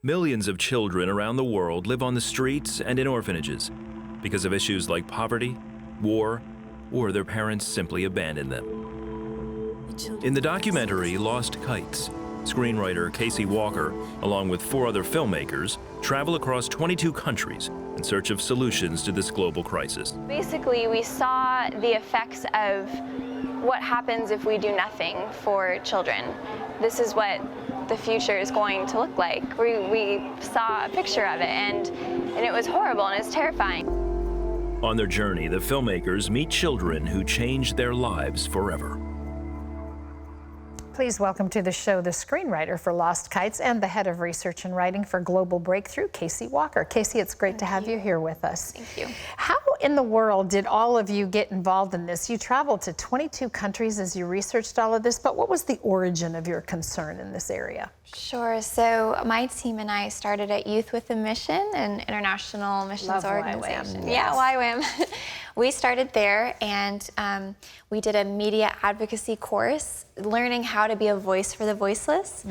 Millions of children around the world live on the streets and in orphanages because of issues like poverty, war, or their parents simply abandon them. In the documentary Lost Kites, screenwriter Casey Walker, along with 4 other filmmakers, travel across 22 countries in search of solutions to this global crisis. Basically, we saw the effects of what happens if we do nothing for children. This is what the future is going to look like. We saw a picture of it, and it was horrible and it's terrifying. On their journey, the filmmakers meet children who changed their lives forever. Please welcome to the show the screenwriter for Lost Kites and the head of research and writing for Global Breakthrough, Casey Walker. Casey, it's great to have you here with us. Thank you. How in the world did all of you get involved in this? You traveled to 22 countries as you researched all of this, but what was the origin of your concern in this area? Sure. So my team and I started at Youth with a Mission, an international missions organization. YWAM, Yeah, YWAM. We started there, and we did a media advocacy course, learning how to be a voice for the voiceless.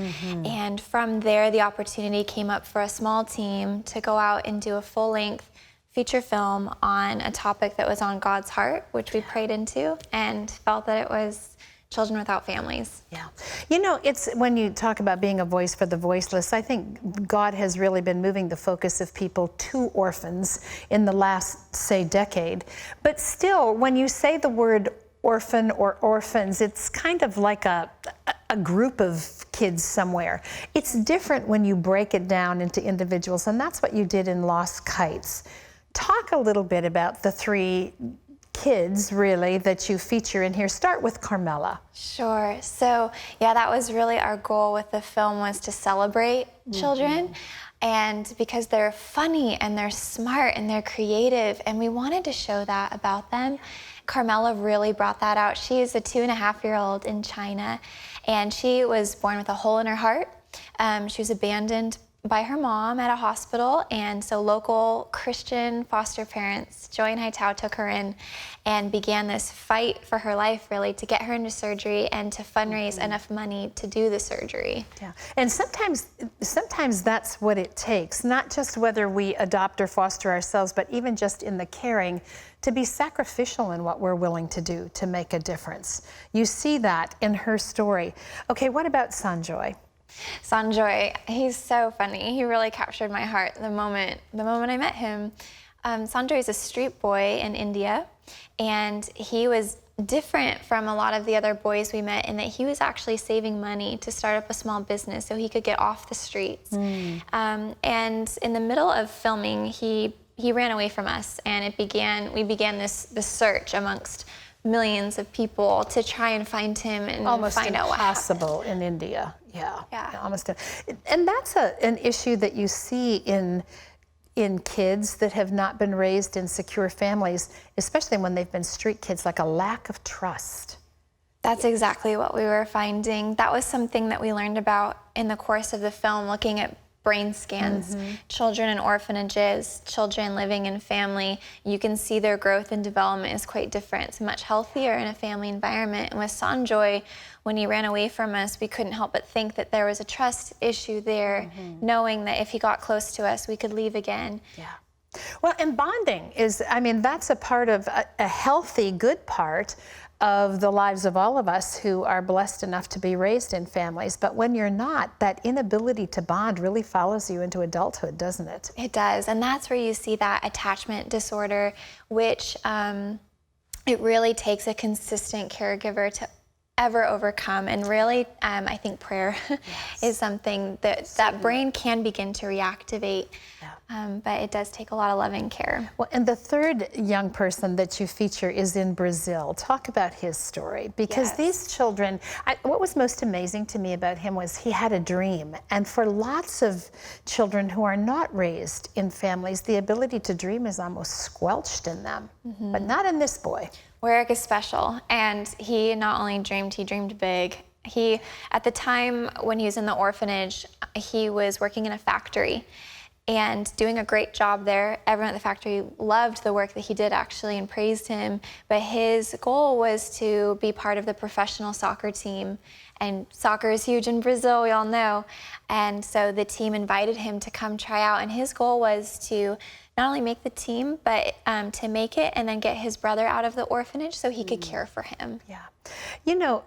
And from there, the opportunity came up for a small team to go out and do a full-length feature film on a topic that was on God's heart, which we prayed into and felt that it was children without families. Yeah. You know, it's when you talk about being a voice for the voiceless, I think God has really been moving the focus of people to orphans in the last, say, decade. But still, when you say the word orphan or orphans, it's kind of like a group of kids somewhere. It's different when you break it down into individuals, and that's what you did in Lost Kites. Talk a little bit about the 3 kids, really, that you feature in here. Start with Carmela. Sure. So, yeah, that was really our goal with the film, was to celebrate children. And because they're funny and they're smart and they're creative, and we wanted to show that about them. Carmela really brought that out. She is a 2.5-year-old in China, and she was born with a hole in her heart. She was abandoned by her mom at a hospital, and so local Christian foster parents, Joy and Haitao, took her in and began this fight for her life, really, to get her into surgery and to fundraise enough money to do the surgery. Yeah, and sometimes that's what it takes, not just whether we adopt or foster ourselves, but even just in the caring, to be sacrificial in what we're willing to do to make a difference. You see that in her story. Okay, what about Sanjoy? Sanjoy, he's so funny. He really captured my heart the moment I met him. Sanjoy is a street boy in India, and he was different from a lot of the other boys we met in that he was actually saving money to start up a small business so he could get off the streets. And in the middle of filming, he ran away from us, and we began this search amongst millions of people to try and find him and find out what happened. Almost impossible in India. Yeah, almost. And that's an issue that you see in kids that have not been raised in secure families, especially when they've been street kids, like a lack of trust. That's exactly what we were finding. That was something that we learned about in the course of the film, looking at brain scans, children in orphanages, children living in family. You can see their growth and development is quite different. It's much healthier in a family environment. And with Sanjoy, when he ran away from us, we couldn't help but think that there was a trust issue there, knowing that if he got close to us, we could leave again. Yeah. Well, and bonding is, I mean, that's a part of a healthy, good part of the lives of all of us who are blessed enough to be raised in families. But when you're not, that inability to bond really follows you into adulthood, doesn't it? It does, and that's where you see that attachment disorder, which it really takes a consistent caregiver to ever overcome. And really, I think prayer is something that brain can begin to reactivate. But it does take a lot of loving care. Well, and the 3rd young person that you feature is in Brazil. Talk about his story, because these children, what was most amazing to me about him was he had a dream. And for lots of children who are not raised in families, the ability to dream is almost squelched in them, but not in this boy. Warwick is special, and he not only dreamed, he dreamed big. At the time when he was in the orphanage, he was working in a factory. and doing a great job there. Everyone at the factory loved the work that he did actually and praised him, but his goal was to be part of the professional soccer team. And soccer is huge in Brazil, we all know. And so the team invited him to come try out, and his goal was to not only make the team, but to make it and then get his brother out of the orphanage so he could care for him. Yeah. You know,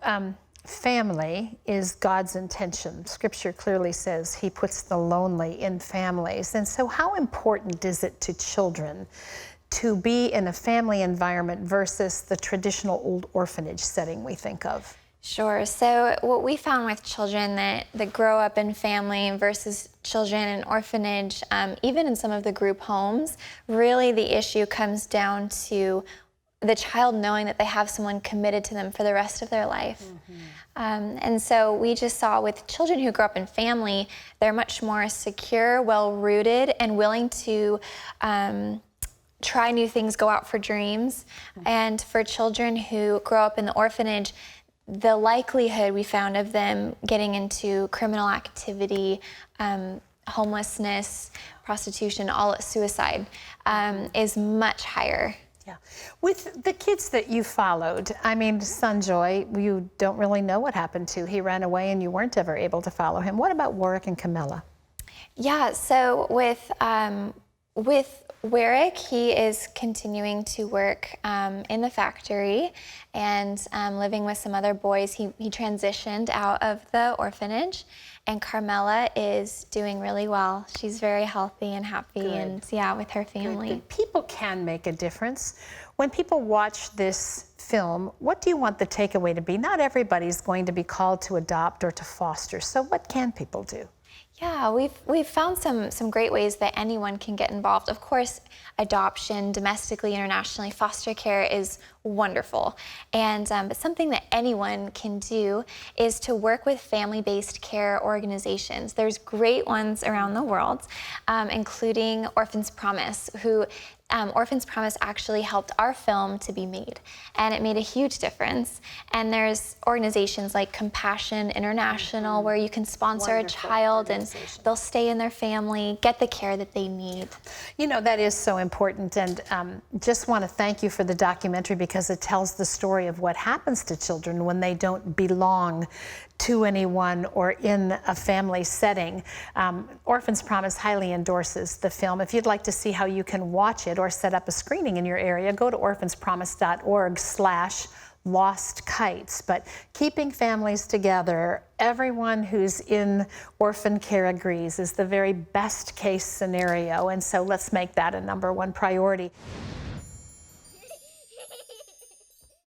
family is God's intention. Scripture clearly says he puts the lonely in families. And so how important is it to children to be in a family environment versus the traditional old orphanage setting we think of? Sure. So what we found with children that grow up in family versus children in orphanage, even in some of the group homes, really the issue comes down to the child knowing that they have someone committed to them for the rest of their life. And so we just saw with children who grow up in family, they're much more secure, well-rooted, and willing to try new things, go out for dreams. And for children who grow up in the orphanage, the likelihood we found of them getting into criminal activity, homelessness, prostitution, all suicide, is much higher. Yeah. With the kids that you followed, I mean, Sanjoy, you don't really know what happened to. He ran away and you weren't ever able to follow him. What about Warwick and Camilla? Yeah, so with Warwick, he is continuing to work in the factory and living with some other boys. He transitioned out of the orphanage, and Carmela is doing really well. She's very healthy and happy. Good. And yeah, with her family. Good. People can make a difference. When people watch this film, what do you want the takeaway to be? Not everybody's going to be called to adopt or to foster, so what can people do? Yeah, we've found some great ways that anyone can get involved. Of course, adoption, domestically, internationally, foster care is wonderful. And but something that anyone can do is to work with family-based care organizations. There's great ones around the world, including Orphans Promise, who Orphans Promise actually helped our film to be made, and it made a huge difference. And there's organizations like Compassion International where you can sponsor a child and they'll stay in their family, get the care that they need. You know, that is so important, and just want to thank you for the documentary because it tells the story of what happens to children when they don't belong to anyone or in a family setting. Orphans Promise highly endorses the film. If you'd like to see how you can watch it or set up a screening in your area, go to orphanspromise.org/Lost Kites. But keeping families together, everyone who's in orphan care agrees, is the very best case scenario. And so let's make that a #1 priority.